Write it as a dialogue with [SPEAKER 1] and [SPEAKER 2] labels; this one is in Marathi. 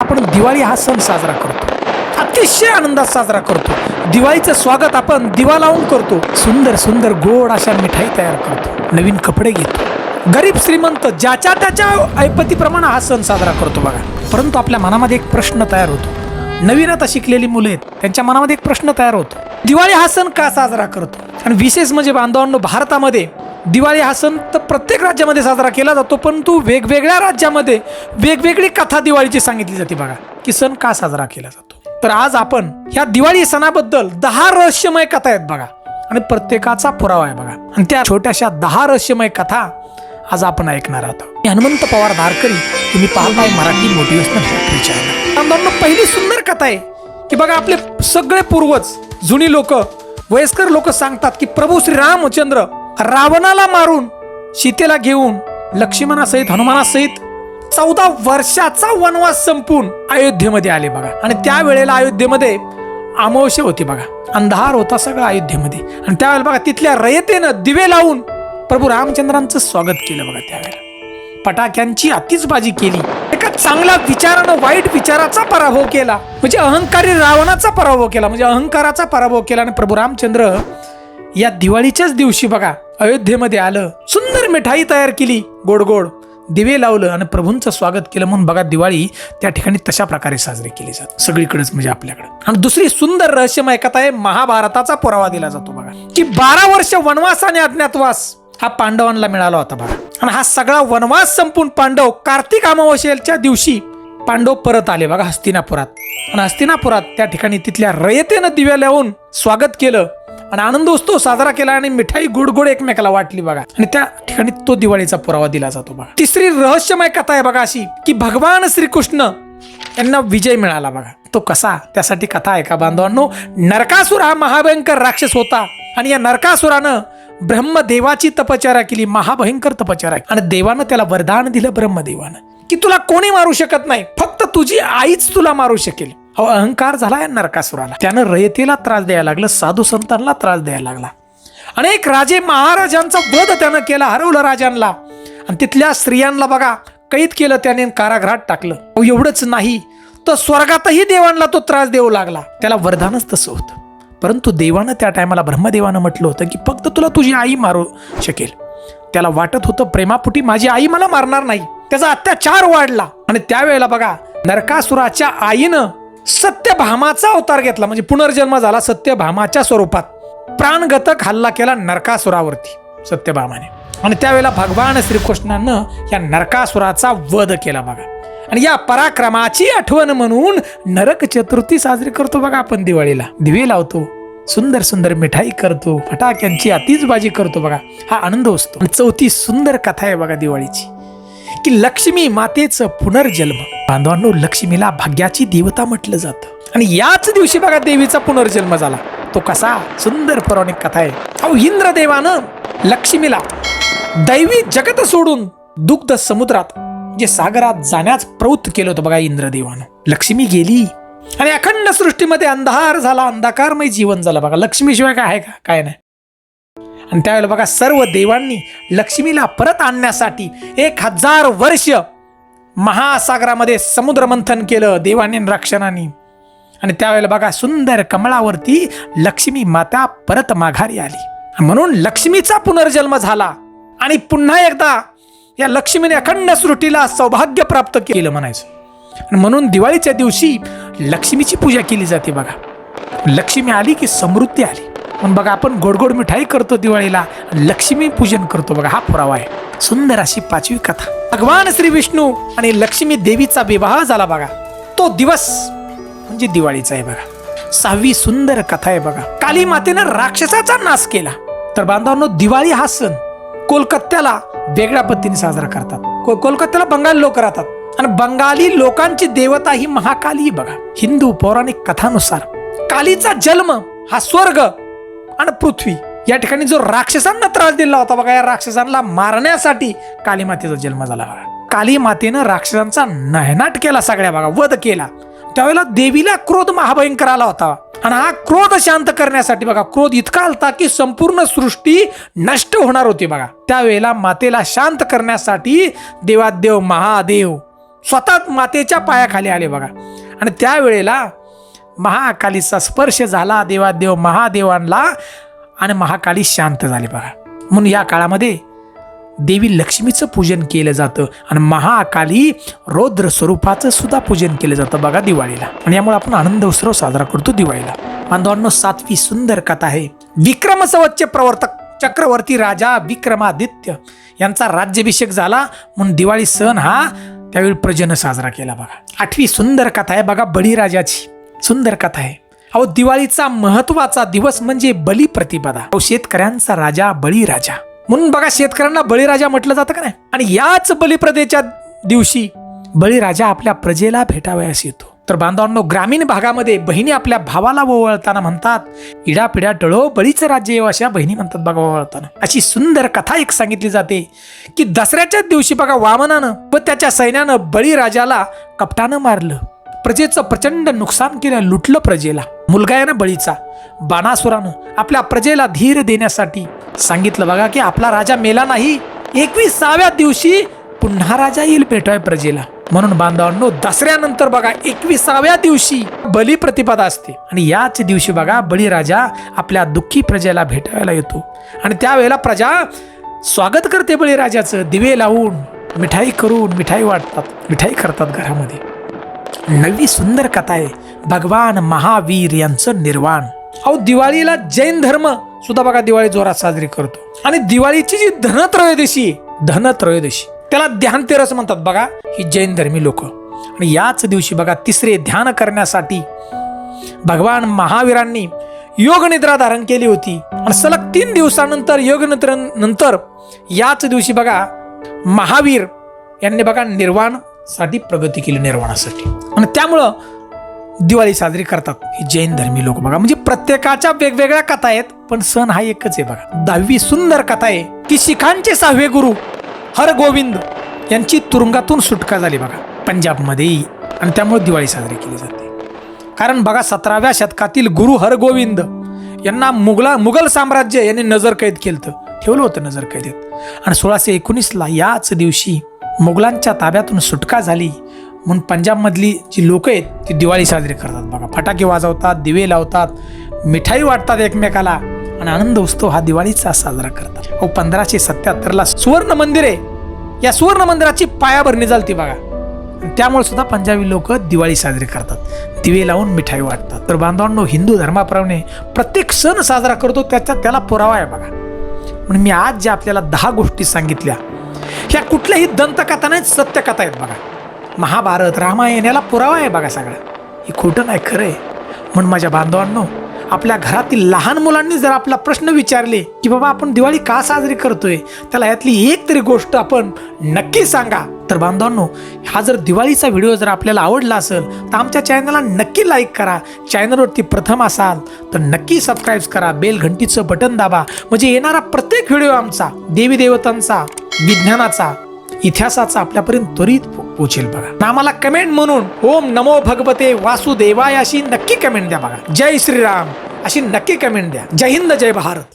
[SPEAKER 1] आपण दिवाळी हा सण साजरा करतो, अतिशय आनंदात साजरा करतो। दिवाळीचं स्वागत आपण दिवा लावून करतो, सुंदर सुंदर गोड अशा मिठाई तयार करतो, नवीन कपडे घेतो, गरीब श्रीमंत ज्याच्या त्याच्या ऐपतीप्रमाणे हा सण साजरा करतो बघा। परंतु आपल्या मनामध्ये एक प्रश्न तयार होतो, नवीन आता शिकलेली मुले आहेत त्यांच्या मनामध्ये एक प्रश्न तयार होतो, दिवाळी हा सण का साजरा करतो? आणि विशेष म्हणजे बांधवांनो, भारतामध्ये दिवाळी हा सण तर प्रत्येक राज्यामध्ये साजरा केला जातो, परंतु वेगवेगळ्या राज्यामध्ये वेगवेगळी कथा दिवाळीची सांगितली जाते बघा, की सण का साजरा केला जातो। तर आज आपण ह्या दिवाळी सणाबद्दल 10 रहस्यमय कथा आहेत बघा, आणि प्रत्येकाचा पुरावा आहे बघा, आणि त्या छोट्याशा 10 रहस्यमय कथा आज आपण ऐकणार आहोत। हनुमंत पवार धारकरी, तुम्ही पाहताय मराठी मोटिवेशनल चॅनल। पहिली सुंदर कथा आहे की बघा, आपले सगळे पूर्वज जुनी लोक, वयस्कर लोक सांगतात की प्रभू श्री रामचंद्र रावणाला मारून सीतेला घेऊन लक्ष्मणासहित हनुमानासहित 14 वर्षाचा वनवास संपून अयोध्येमध्ये आले बघा। आणि त्यावेळेला अयोध्येमध्ये अमावस्या होती बघा, अंधार होता सगळं अयोध्येमध्ये, आणि त्यावेळेला बघा तिथल्या रयतेनं दिवे लावून प्रभू रामचंद्रांचं स्वागत केलं बघा। त्यावेळेला फटाक्यांची आतिषबाजी केली, एका चांगल्या विचारानं वाईट विचाराचा पराभव केला, म्हणजे अहंकारी रावणाचा पराभव केला, म्हणजे अहंकाराचा पराभव केला। आणि प्रभू रामचंद्र या दिवाळीच्याच दिवशी बघा अयोध्येमध्ये आलं, सुंदर मिठाई तयार केली, गोड गोड दिवे लावलं आणि प्रभूंचं स्वागत केलं। म्हणून बघा दिवाळी त्या ठिकाणी तशा प्रकारे साजरी केली जाते सगळीकडेच, म्हणजे आपल्याकडे। आणि दुसरी सुंदर रहस्यमय कथा आहे, महाभारताचा पुरावा दिला जातो बघा, की 12 वर्ष वनवास आणि अज्ञातवास हा पांडवांना मिळाला होता बघा। आणि हा सगळा वनवास संपून पांडव कार्तिक अमावस्येच्या दिवशी पांडव परत आले बघा हस्तिनापुरात, आणि हस्तिनापुरात त्या ठिकाणी तिथल्या रयतेनं दिव्या लावून स्वागत केलं आणि आनंदोत्सव साजरा केला, आणि मिठाई गोड गोड एकमेकाला वाटली बघा, आणि त्या ठिकाणी तो दिवाळीचा पुरावा दिला जातो बघा। तिसरी रहस्यमय कथा आहे बघा अशी, की भगवान श्रीकृष्ण यांना विजय मिळाला बघा। तो कसा, त्यासाठी कथा आहे का बांधवांनो? नरकासुर हा महाभयंकर राक्षस होता, आणि या नरकासुरानं ब्रह्मदेवाची तपश्चर्या केली, महाभयंकर तपश्चर्या, आणि देवानं त्याला वरदान दिलं ब्रह्मदेवानं, की तुला कोणी मारू शकत नाही, फक्त तुझी आईच तुला मारू शकेल। अहंकार झाला या नरकासुराला, त्यानं रयतेला त्रास द्यायला लागला, साधू संतांना त्रास द्यायला लागला, अनेक राजे महाराजांचा वध त्यानं केला, हरवलं राजांना, आणि तिथल्या स्त्रियांना बघा कैद केलं त्याने, कारागृहात टाकलं। एवढंच नाही तर स्वर्गातही देवांना तो त्रास देऊ लागला, त्याला वरदानच तसं होतं। परंतु देवानं त्या टायमाला ब्रह्मदेवानं म्हटलं होतं की फक्त तुला तुझी आई मारू शकेल। त्याला वाटत होतं प्रेमापुटी माझी आई मला मारणार नाही, त्याचा अत्याचार वाढला, आणि त्यावेळेला बघा नरकासुराच्या आईनं सत्यभामाचा अवतार घेतला, म्हणजे पुनर्जन्म झाला सत्यभामाच्या स्वरूपात, प्राणघातक हल्ला केला नरकासुरावरती सत्यभामाने, आणि त्यावेळेला भगवान श्रीकृष्णानं या नरकासुराचा वध केला बघा। आणि या पराक्रमाची आठवण म्हणून नरक चतुर्थी साजरी करतो बघा आपण दिवाळीला, दिवे लावतो, सुंदर सुंदर मिठाई करतो, फटाक्यांची आतिषबाजी करतो बघा, हा आनंद असतो। चौथी सुंदर कथा आहे बघा दिवाळीची, की लक्ष्मी मातेचं पुनर्जन्म। बांधवांनो, लक्ष्मीला भाग्याची देवता म्हटलं जातं, आणि याच दिवशी बघा देवीचा पुनर्जन्म झाला। तो कसा, सुंदर पौराणिक कथा आहे। इंद्रदेवानं लक्ष्मीला दैवी जगत सोडून दुग्ध समुद्रात जे सागरात जाण्यास प्रवृत्त केलं होतं बघा इंद्रदेवानं। लक्ष्मी गेली आणि अखंड सृष्टीमध्ये अंधार झाला, अंधकारमय जीवन झालं बघा, लक्ष्मीशिवाय काय आहे का? काय नाही। आणि त्यावेळेला बघा सर्व देवांनी लक्ष्मीला परत आणण्यासाठी 1000 वर्ष महासागरामध्ये समुद्र मंथन केलं देवांनी रक्षणाने, आणि त्यावेळेला बघा सुंदर कमळावरती लक्ष्मी माता परत माघारी आली, म्हणून लक्ष्मीचा पुनर्जन्म झाला, आणि पुन्हा एकदा या लक्ष्मीने अखंड सृष्टीला सौभाग्य प्राप्त केलं म्हणायचं। आणि म्हणून दिवाळीच्या दिवशी लक्ष्मीची पूजा केली जाते बघा, लक्ष्मी आली की समृद्धी आली, म्हणून बघा आपण गोड गोड मिठाई करतो दिवाळीला, लक्ष्मी पूजन करतो बघा, हा पुरावा आहे। सुंदर अशी 5वी कथा, भगवान श्री विष्णू आणि लक्ष्मी देवीचा विवाह झाला बघा, तो दिवस म्हणजे दिवाळीचा आहे बघा। 6वी सुंदर कथा आहे बघा, काली मातेनं राक्षसाचा नाश केला। तर बांधवांनो, दिवाळी हा सण कोलकात्याला वेगळ्या पद्धतीने साजरा करतात, कोलकात्याला बंगाली लोक राहतात, आणि बंगाली लोकांची देवता ही महाकाली बघा। हिंदू पौराणिक कथानुसार कालीचा जन्म हा स्वर्ग आणि पृथ्वी या ठिकाणी जो राक्षसांना त्रास दिला होता बघा, या राक्षसांना मारण्यासाठी काली मातेचा जन्म झाला बघा। काली मातेनं राक्षसांचा नायनाट केला, सगळ्या बघा वध केला। त्यावेळेला देवीला क्रोध महाभयंकर आला होता, आणि हा क्रोध शांत करण्यासाठी बघा, क्रोध इतका आलता की संपूर्ण सृष्टी नष्ट होणार होती बघा। त्यावेळेला मातेला शांत करण्यासाठी देवादेव महादेव स्वतः मातेच्या पायाखाली आले बघा. आणि त्यावेळेला महाकालीचा स्पर्श झाला देवादेव महादेवांना आणि महाकाली शांत झाली बघा. म्हणून या काळामध्ये देवी लक्ष्मीचं पूजन केलं जातं आणि महाकाली रौद्र स्वरूपाचं सुद्धा पूजन केलं जातं बघा दिवाळीला. आणि यामुळे आपण आनंद उत्सव साजरा करतो दिवाळीला. बांधवांनो, 7वी सुंदर कथा आहे. विक्रम संवतचे प्रवर्तक चक्रवर्ती राजा विक्रमादित्य यांचा राज्याभिषेक झाला म्हणून दिवाळी सण हा त्यावेळी प्रजन साजरा केला बघा. 8वी सुंदर कथा आहे बघा बळीराजाची. सुंदर कथा आहे. अहो, दिवाळीचा महत्वाचा दिवस म्हणजे बलिप्रतिपदा. अहो, शेतकऱ्यांचा राजा बळीराजा म्हणून बघा शेतकऱ्यांना बळीराजा म्हटलं जातं का नाही. आणि याच बलिप्रदेच्या दिवशी बळीराजा आपल्या प्रजेला भेटावयास येतो. तर बांधवांनो, ग्रामीण भागामध्ये बहिणी आपल्या भावाला ओवाळताना म्हणतात, इडापिडा टळो बळीचं राज्य येऊ, अशा बहिणी म्हणतात बघा ओवाळताना. अशी सुंदर कथा एक सांगितली जाते की दसऱ्याच्या दिवशी बघा वामनानं व त्याच्या सैन्यानं बळीराजाला कपटानं मारलं. प्रजेचं प्रचंड नुकसान केलं, लुटलं प्रजेला. मुलगा आहे ना बळीचा, बाणासुरानं आपल्या प्रजेला धीर देण्यासाठी सांगितलं बघा की आपला राजा मेला नाही, 21व्या दिवशी पुन्हा राजा येईल भेटवाय प्रजेला. म्हणून बांधवांनो, दसऱ्यानंतर बघा 21व्या दिवशी बलिप्रतिपदा असते आणि याच दिवशी बघा बळीराजा आपल्या दुःखी प्रजेला भेटायला येतो. आणि त्यावेळेला प्रजा स्वागत करते बळीराजाचं. दिवे लावून मिठाई करून मिठाई वाटतात, मिठाई करतात घरामध्ये. 9वी सुंदर कथा आहे भगवान महावीर यांचं निर्वाण. अहो, दिवाळीला जैन धर्म सुद्धा बघा दिवाळी जोरात साजरी करतो. आणि दिवाळीची जी धनत्रयोदशी त्याला ध्यानतेरस म्हणतात बघा ही जैन धर्मी लोक. आणि याच दिवशी बघा तिसरे ध्यान करण्यासाठी भगवान महावीरांनी योग निद्रा धारण केली होती. आणि सलग 3 दिवसानंतर योग नंतर याच दिवशी बघा महावीर यांनी बघा निर्वाणासाठी प्रगती केली, निर्वाणासाठी. आणि त्यामुळं दिवाळी साजरी करतात ही जैन धर्मी लोक बघा. म्हणजे प्रत्येकाच्या वेगवेगळ्या कथा आहेत पण सण हा एकच आहे बघा. 10वी सुंदर कथा आहे की शिखांचे 6वे गुरु हरगोविंद यांची तुरुंगातून सुटका झाली बघा पंजाबमध्ये. आणि त्यामुळे दिवाळी साजरी केली जाते. कारण बघा 17व्या शतकातील गुरु हरगोविंद यांना मुघल साम्राज्य यांनी नजरकैद ठेवलं होतं नजरकैदेत. आणि 1619ला याच दिवशी मुघलांच्या ताब्यातून सुटका झाली म्हणून पंजाबमधली जी लोक आहेत ती दिवाळी साजरी करतात बघा. फटाके वाजवतात, दिवे लावतात, मिठाई वाटतात एकमेकाला आणि आनंद उत्सव हा दिवाळीचा साजरा करतात. 1577ला सुवर्ण मंदिर आहे, या सुवर्ण मंदिराची पायाभरणी झाली बघा. त्यामुळे सुद्धा पंजाबी लोक दिवाळी साजरी करतात, दिवे लावून मिठाई वाटतात. तर बांधवांनो, हिंदू धर्माप्रमाणे प्रत्येक सण साजरा करतो त्याला पुरावा आहे बघा. म्हणून मी आज ज्या आपल्याला 10 गोष्टी सांगितल्या ह्या कुठल्याही दंतकथा नाहीत, सत्यकथा आहेत बघा. महाभारत रामायण याला पुरावा आहे बघा सगळा. हे खोटं नाही, खरं आहे. म्हणून माझ्या बांधवांनो, आपल्या घरातील लहान मुलांनी जर आपला प्रश्न विचारले की बाबा आपण दिवाळी का साजरी करतोय, त्याला यातली एक तरी गोष्ट आपण नक्की सांगा. तर बांधवांनो, हा जर दिवाळीचा व्हिडिओ जर आपल्याला आवडला असेल तर आमच्या चॅनलला नक्की लाईक करा. चॅनलवरती प्रथम असाल तर नक्की सबस्क्राईब करा, बेल घंटीचं बटन दाबा, म्हणजे येणारा प्रत्येक व्हिडिओ आमचा देवी देवतांचा, विज्ञानाचा, इतिहासाचा आपल्यापर्यंत त्वरित पोहोचेल बघा. आम्हाला कमेंट म्हणून ओम नमो भगवते वासुदेवाय अशी नक्की कमेंट द्या बघा. जय श्रीराम अशी नक्की कमेंट द्या. जय हिंद, जय भारत.